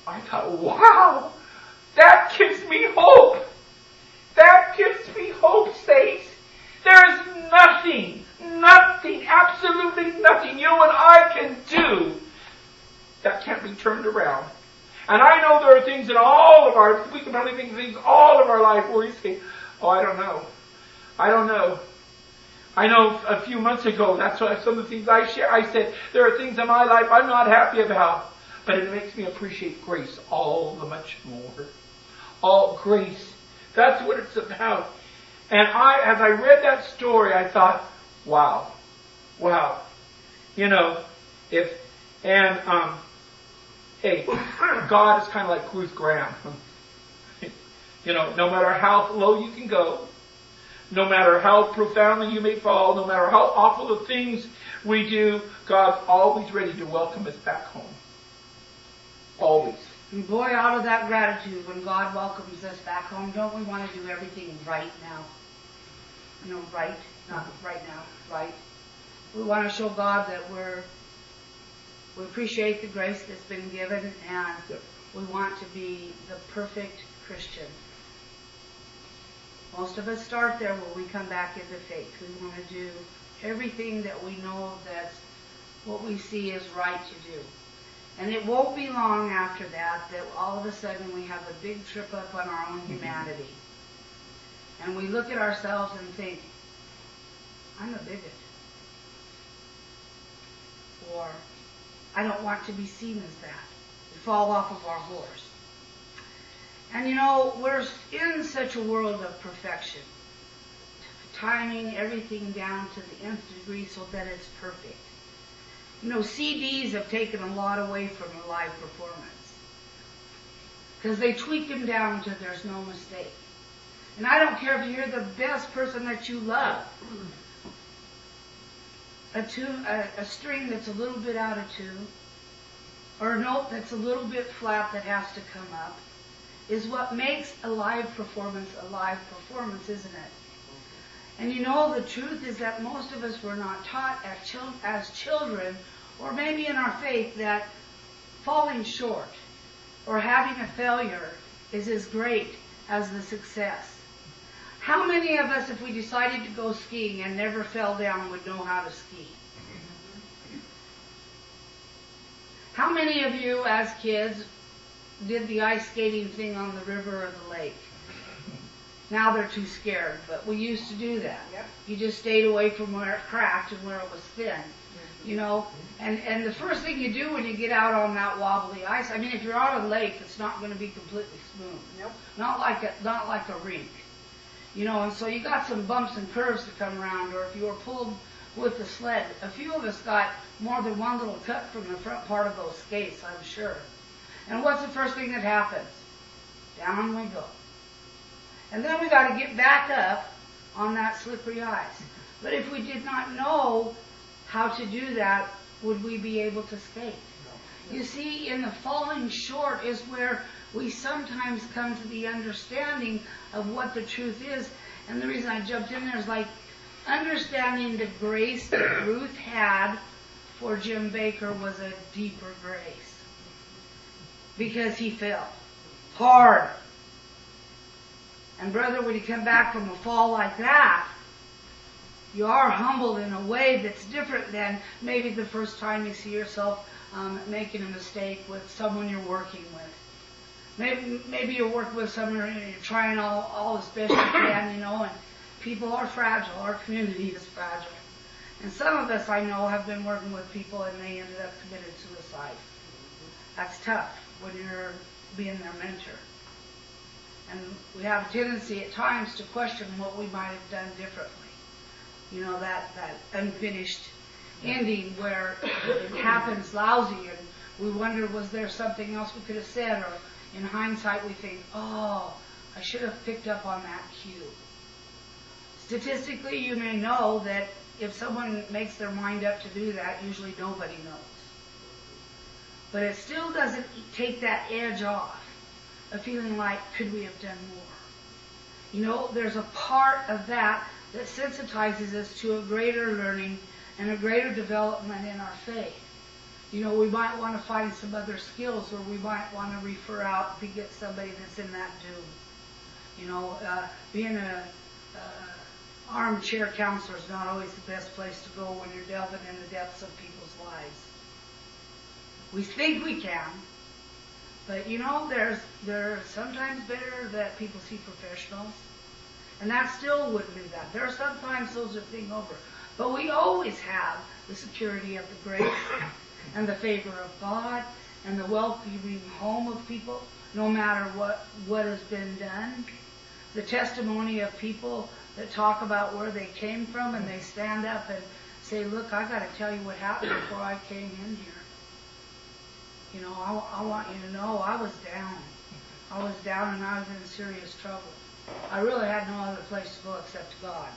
I thought, wow, that gives me hope. That gives me hope, saints. There's nothing, absolutely nothing you and I can do that can't be turned around. And I know there are things in all of we can probably think of things all of our life where we say, oh, I don't know. I know a few months ago, that's why some of the things I share, I said, there are things in my life I'm not happy about. But it makes me appreciate grace all the much more. All grace. That's what it's about. And as I read that story, I thought, wow. You know, hey, God is kind of like Ruth Graham. You know, no matter how low you can go, no matter how profoundly you may fall, no matter how awful the things we do, God's always ready to welcome us back home. Always. And boy, out of that gratitude, when God welcomes us back home, don't we want to do everything right now? You know, right? Not right now, right? We want to show God that we appreciate the grace that's been given, and we want to be the perfect Christian. Most of us start there when we come back into faith. We want to do everything that we know that's what we see is right to do. And it won't be long after that all of a sudden we have a big trip up on our own humanity. And we look at ourselves and think, I'm a bigot. Or, I don't want to be seen as that. We fall off of our horse. And you know, we're in such a world of perfection. Timing everything down to the nth degree so that it's perfect. You know, CDs have taken a lot away from a live performance. Because they tweak them down to there's no mistake. And I don't care if you're the best person that you love. A string that's a little bit out of tune, or a note that's a little bit flat that has to come up, is what makes a live performance, isn't it? And you know, the truth is that most of us were not taught as children, or maybe in our faith, that falling short or having a failure is as great as the success. How many of us, if we decided to go skiing and never fell down, would know how to ski? How many of you, as kids, did the ice skating thing on the river or the lake? Now they're too scared, but we used to do that. Yep. You just stayed away from where it cracked and where it was thin, you know. And the first thing you do when you get out on that wobbly ice, I mean, if you're on a lake, it's not going to be completely smooth. Nope. Not like a rink, you know. And so you got some bumps and curves to come around, or if you were pulled with the sled, a few of us got more than one little cut from the front part of those skates, I'm sure. And what's the first thing that happens? Down we go. And then we got to get back up on that slippery ice. But if we did not know how to do that, would we be able to skate? No. You see, in the falling short is where we sometimes come to the understanding of what the truth is. And the reason I jumped in there is like understanding the grace that Ruth had for Jim Baker was a deeper grace. Because he fell hard. And brother, when you come back from a fall like that, you are humbled in a way that's different than maybe the first time you see yourself making a mistake with someone you're working with. Maybe you're working with someone and you're trying all as best you can, you know, and people are fragile. Our community is fragile. And some of us, I know, have been working with people and they ended up committed suicide. That's tough when you're being their mentor. And we have a tendency at times to question what we might have done differently. You know, that unfinished ending where it happens lousy and we wonder, was there something else we could have said? Or in hindsight we think, oh, I should have picked up on that cue. Statistically, you may know that if someone makes their mind up to do that, usually nobody knows. But it still doesn't take that edge off of feeling like, could we have done more? You know, there's a part of that sensitizes us to a greater learning and a greater development in our faith. You know, we might want to find some other skills, or we might want to refer out to get somebody that's in that doom. You know, being a armchair counselor is not always the best place to go when you're delving in the depths of people's lives. We think we can, but you know, there's sometimes better that people see professionals, and that still wouldn't do that. There are sometimes those are thing over, but we always have the security of the grace and the favor of God and the welcoming home of people, no matter what has been done. The testimony of people that talk about where they came from, and they stand up and say, look, I got to tell you what happened before I came in here. You know, I want you to know I was down. I was down and I was in serious trouble. I really had no other place to go except to God,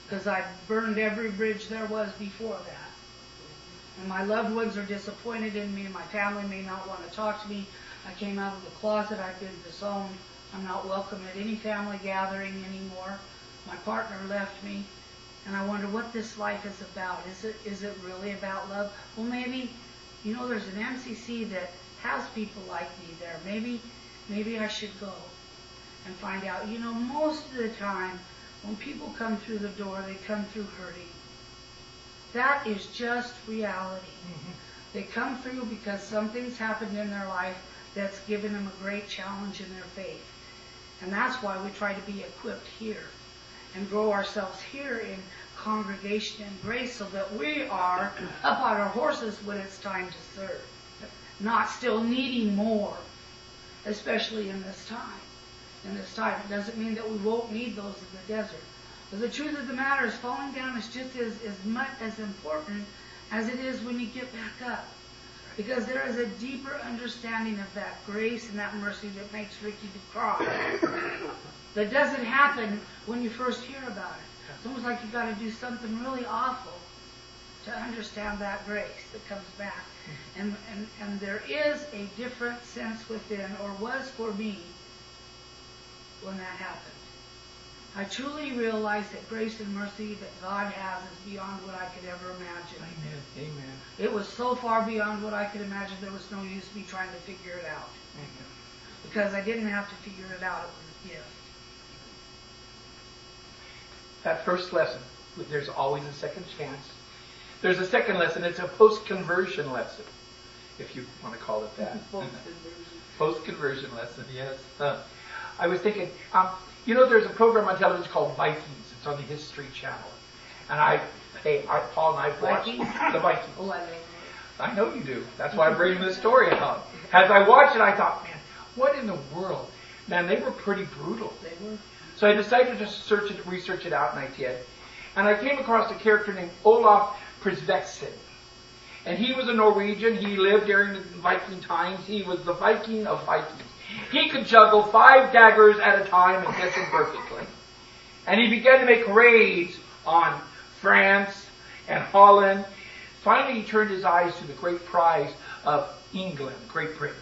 because I burned every bridge there was before that. And my loved ones are disappointed in me, and my family may not want to talk to me. I came out of the closet. I've been disowned. I'm not welcome at any family gathering anymore. My partner left me, and I wonder what this life is about. Is it really about love? Well, maybe, you know, there's an MCC that has people like me there. Maybe I should go and find out. You know, most of the time when people come through the door, they come through hurting. That is just reality. Mm-hmm. They come through because something's happened in their life that's given them a great challenge in their faith. And that's why we try to be equipped here and grow ourselves here in congregation and grace, so that we are up on our horses when it's time to serve, not still needing more, especially in this time. In this time, it doesn't mean that we won't need those in the desert. But the truth of the matter is, falling down is just as much as important as it is when you get back up. Because there is a deeper understanding of that grace and that mercy that makes Ricky to cry. That doesn't happen when you first hear about it. It's almost like you've got to do something really awful to understand that grace that comes back. And there is a different sense within, or was for me, when that happened. I truly realize that grace and mercy that God has is beyond what I could ever imagine. Amen. Amen. It was so far beyond what I could imagine, there was no use me trying to figure it out. Amen. Because I didn't have to figure it out. It was a gift. That first lesson, there's always a second chance. There's a second lesson. It's a post-conversion lesson, if you want to call it that. Post-conversion lesson, yes. I was thinking, you know, there's a program on television called Vikings. It's on the History Channel. And Paul and I watched the Vikings. Oh, I love it. I know you do. That's why I'm bringing this story out. As I watched it, I thought, man, what in the world? Man, they were pretty brutal. They were. So I decided to research it out, and I did. And I came across a character named Olaf Prisveksen. And he was a Norwegian. He lived during the Viking times. He was the Viking of Vikings. He could juggle 5 daggers at a time and hit them perfectly. And he began to make raids on France and Holland. Finally, he turned his eyes to the great prize of England, Great Britain.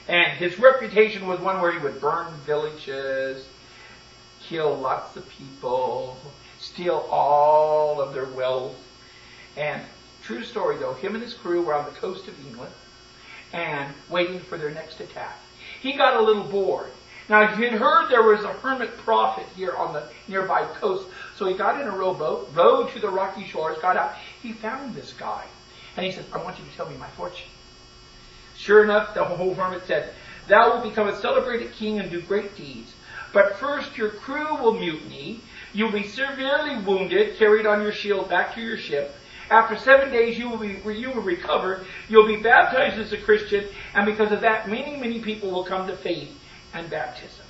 And his reputation was one where he would burn villages, kill lots of people, steal all of their wealth. And true story though, him and his crew were on the coast of England and waiting for their next attack. He got a little bored. Now, he had heard there was a hermit prophet here on the nearby coast, so he got in a rowboat, rowed to the rocky shores, got out. He found this guy, and he said, I want you to tell me my fortune. Sure enough, the whole hermit said, thou will become a celebrated king and do great deeds. But first your crew will mutiny, you'll be severely wounded, carried on your shield back to your ship. After 7 days you will recover, you'll be baptized as a Christian, and because of that, many, many people will come to faith and baptism.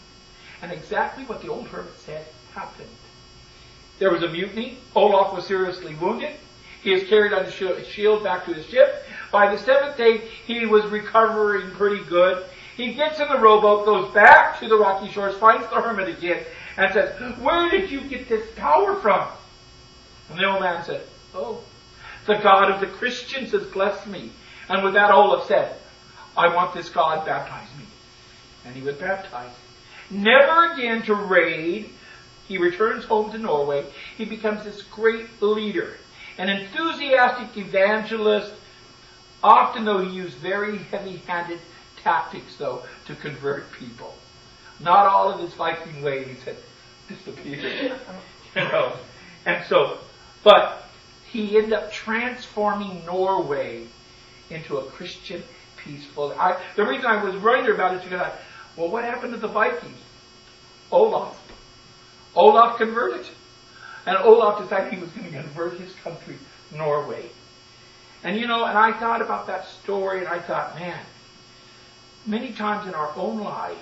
And exactly what the old hermit said happened. There was a mutiny. Olaf was seriously wounded. He is carried on his shield back to his ship. By the 7th day, he was recovering pretty good. He gets in the rowboat, goes back to the rocky shores, finds the hermit again, and says, where did you get this power from? And the old man said, oh, the God of the Christians has blessed me. And with that, Olaf said, I want this God baptize me. And he was baptized. Never again to raid. He returns home to Norway. He becomes this great leader, an enthusiastic evangelist, Often, though, he used very heavy-handed tactics, though, to convert people. Not all of his Viking ways had disappeared, And so, but he ended up transforming Norway into a Christian, peaceful. The reason I was writing about it is because what happened to the Vikings? Olaf converted. And Olaf decided he was going to convert his country, Norway. And and I thought about that story, and I thought, man, many times in our own lives,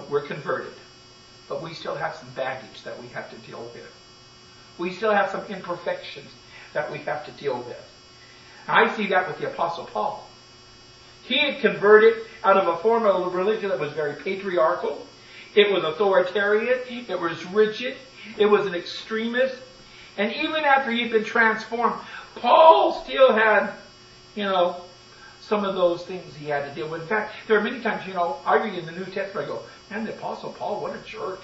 we're converted, but we still have some baggage that we have to deal with. We still have some imperfections that we have to deal with. And I see that with the Apostle Paul. He had converted out of a form of religion that was very patriarchal. It was authoritarian. It was rigid. It was an extremist. And even after he'd been transformed, Paul still had, some of those things he had to deal with. In fact, there are many times, I read in the New Testament, I go, man, the Apostle Paul, what a jerk.